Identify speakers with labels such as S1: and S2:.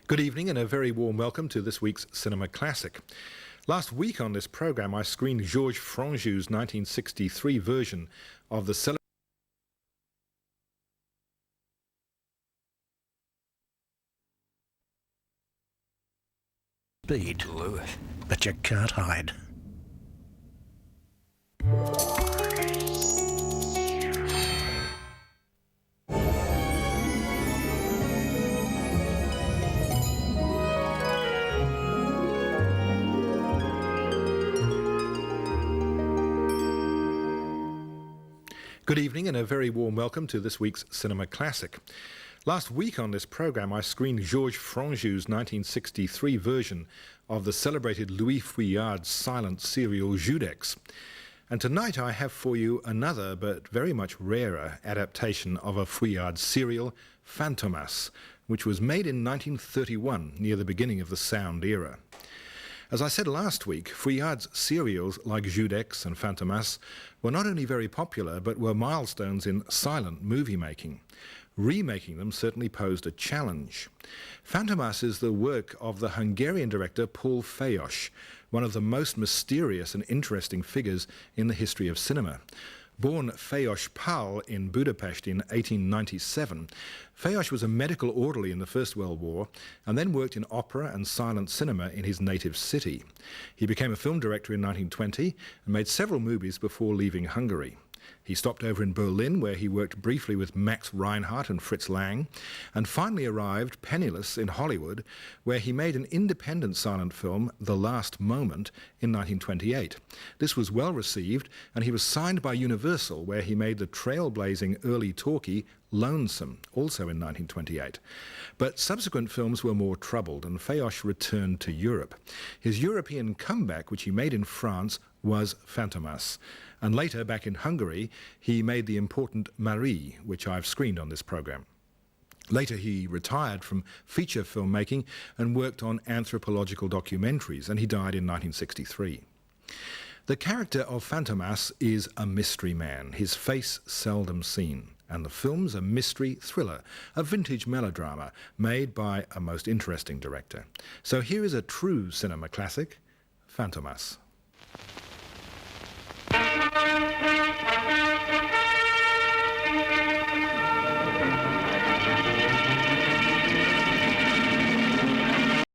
S1: Good evening and a very warm welcome to this week's Cinema Classic. Last week on this programme I screened Georges Franju's 1963 version of the celebrated
S2: speed, but you can't hide.
S1: Good evening and a very warm welcome to this week's Cinema Classic. Last week on this programme I screened Georges Franju's 1963 version of the celebrated Louis Fouillard's silent serial Judex. And tonight I have for you another but very much rarer adaptation of a Fouillard serial, Fantômas, which was made in 1931 near the beginning of the sound era. As I said last week, Fouillard's serials like Judex and Fantômas were not only very popular but were milestones in silent movie making. Remaking them certainly posed a challenge. Fantômas is the work of the Hungarian director Paul Fejes, one of the most mysterious and interesting figures in the history of cinema. Born Fejes Pál in Budapest in 1897, Fejes was a medical orderly in the First World War and then worked in opera and silent cinema in his native city. He became a film director in 1920 and made several movies before leaving Hungary. He stopped over in Berlin, where he worked briefly with Max Reinhardt and Fritz Lang, and finally arrived penniless in Hollywood, where he made an independent silent film, The Last Moment, in 1928. This was well received, and he was signed by Universal, where he made the trailblazing early talkie Lonesome, also in 1928. But subsequent films were more troubled, and Fejes returned to Europe. His European comeback, which he made in France, was Fantômas. And later, back in Hungary, he made the important Marie, which I've screened on this programme. Later he retired from feature filmmaking and worked on anthropological documentaries, and he died in 1963. The character of Fantômas is a mystery man, his face seldom seen, and the film's a mystery thriller, a vintage melodrama made by a most interesting director. So here is a true cinema classic, Fantômas.